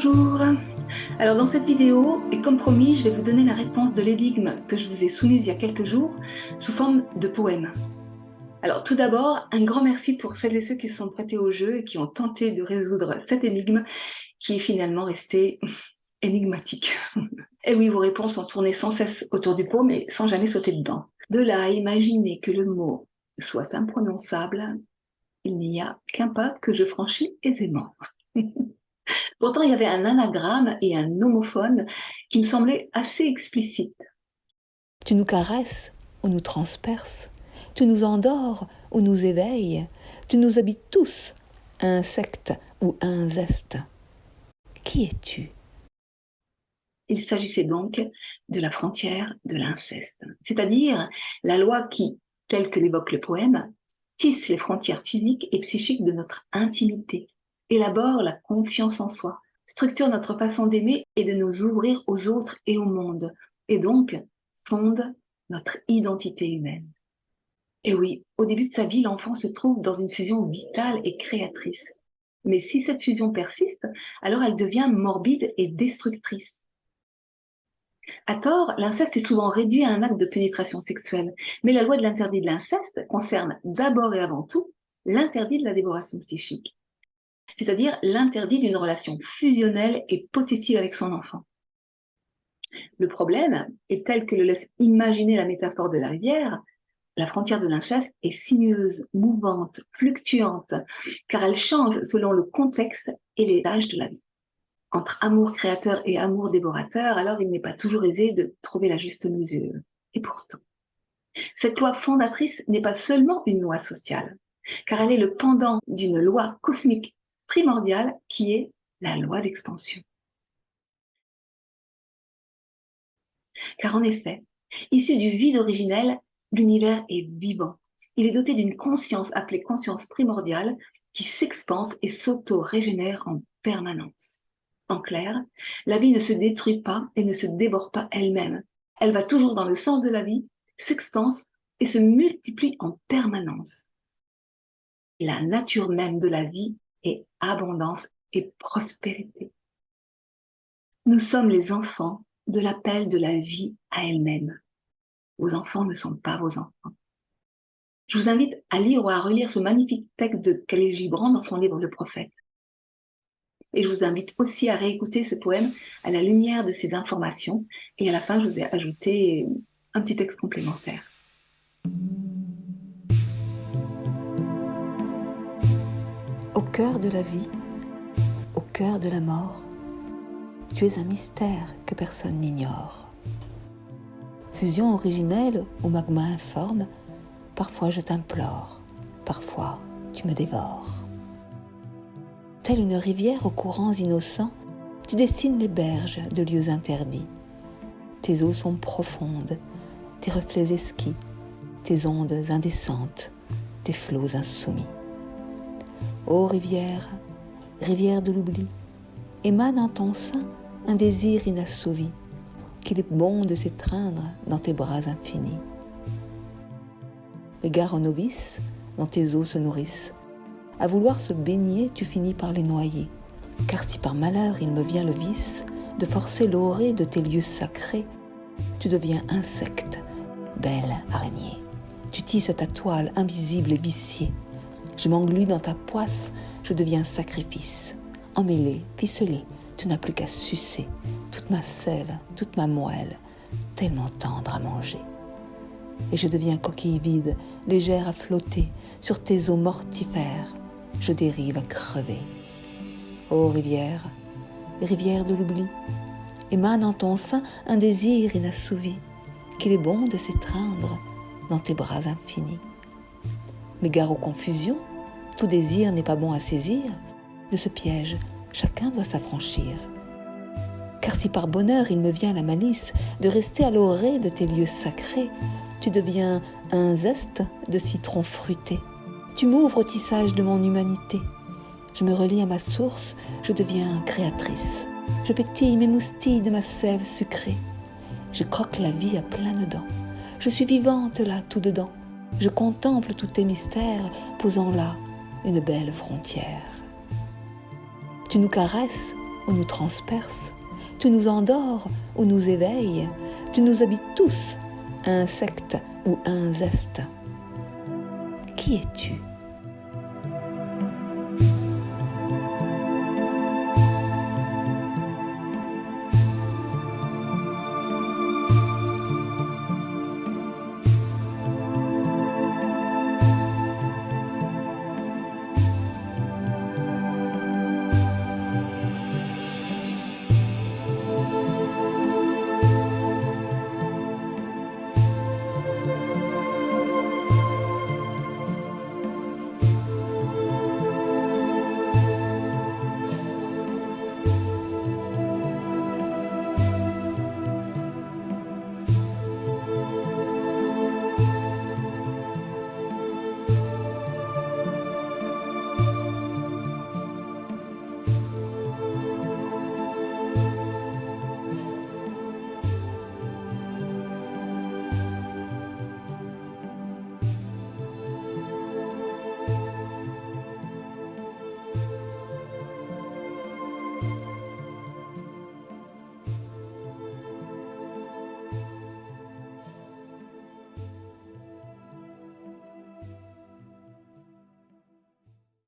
Bonjour. Alors dans cette vidéo, et comme promis, je vais vous donner la réponse de l'énigme que je vous ai soumise il y a quelques jours sous forme de poème. Alors tout d'abord, un grand merci pour celles et ceux qui se sont prêtés au jeu et qui ont tenté de résoudre cette énigme qui est finalement restée énigmatique. Et oui, vos réponses ont tourné sans cesse autour du pot, mais sans jamais sauter dedans. De là à imaginer que le mot soit imprononçable, il n'y a qu'un pas que je franchis aisément. Pourtant, il y avait un anagramme et un homophone qui me semblaient assez explicites. Tu nous caresses ou nous transperces, tu nous endors ou nous éveilles, tu nous habites tous, insecte ou inceste. Qui es-tu ? Il s'agissait donc de la frontière de l'inceste, c'est-à-dire la loi qui, telle que l'évoque le poème, tisse les frontières physiques et psychiques de notre intimité, élabore la confiance en soi, structure notre façon d'aimer et de nous ouvrir aux autres et au monde, et donc fonde notre identité humaine. Et oui, au début de sa vie, l'enfant se trouve dans une fusion vitale et créatrice. Mais si cette fusion persiste, alors elle devient morbide et destructrice. À tort, l'inceste est souvent réduit à un acte de pénétration sexuelle, mais la loi de l'interdit de l'inceste concerne d'abord et avant tout l'interdit de la dévoration psychique, c'est-à-dire l'interdit d'une relation fusionnelle et possessive avec son enfant. Le problème est tel que le laisse imaginer la métaphore de la rivière. La frontière de l'inceste est sinueuse, mouvante, fluctuante, car elle change selon le contexte et les âges de la vie. Entre amour créateur et amour dévorateur, alors il n'est pas toujours aisé de trouver la juste mesure. Et pourtant, cette loi fondatrice n'est pas seulement une loi sociale, car elle est le pendant d'une loi cosmique primordiale qui est la loi d'expansion. Car en effet, issu du vide originel, l'univers est vivant. Il est doté d'une conscience appelée conscience primordiale qui s'expanse et s'auto-régénère en permanence. En clair, la vie ne se détruit pas et ne se dévore pas elle-même. Elle va toujours dans le sens de la vie, s'expanse et se multiplie en permanence. La nature même de la vie est abondance et prospérité. Nous sommes les enfants de l'appel de la vie à elle-même. Vos enfants ne sont pas vos enfants. Je vous invite à lire ou à relire ce magnifique texte de Khalil Gibran dans son livre Le Prophète. Et je vous invite aussi à réécouter ce poème à la lumière de ces informations. Et à la fin, je vous ai ajouté un petit texte complémentaire. Au cœur de la vie, au cœur de la mort, tu es un mystère que personne n'ignore. Fusion originelle ou magma informe, parfois je t'implore, parfois tu me dévores. Telle une rivière aux courants innocents, tu dessines les berges de lieux interdits. Tes eaux sont profondes, tes reflets esquis, tes ondes indécentes, tes flots insoumis. Ô rivière, rivière de l'oubli, émane en ton sein un désir inassouvi, qu'il est bon de s'étreindre dans tes bras infinis. Égare aux novices, dont tes eaux se nourrissent, à vouloir se baigner, tu finis par les noyer. Car si par malheur il me vient le vice de forcer l'orée de tes lieux sacrés, tu deviens insecte, belle araignée. Tu tisses ta toile invisible et viciée. Je m'englue dans ta poisse, je deviens sacrifice. Emmêlé, ficelé, tu n'as plus qu'à sucer toute ma sève, toute ma moelle, tellement tendre à manger. Et je deviens coquille vide, légère à flotter sur tes eaux mortifères. Je dérive à crever. Ô rivière, rivière de l'oubli, émane en ton sein un désir inassouvi, qu'il est bon de s'étreindre dans tes bras infinis. Mais gare aux confusions, tout désir n'est pas bon à saisir. De ce piège, chacun doit s'affranchir. Car si par bonheur il me vient la malice de rester à l'orée de tes lieux sacrés, tu deviens un zeste de citron fruité. Tu m'ouvres au tissage de mon humanité. Je me relie à ma source, je deviens créatrice. Je pétille mes moustilles de ma sève sucrée. Je croque la vie à pleines dents. Je suis vivante là, tout dedans. Je contemple tous tes mystères, posant là une belle frontière. Tu nous caresses ou nous transperces, tu nous endors ou nous éveilles, tu nous habites tous, insectes ou inzestes. Qui es-tu ?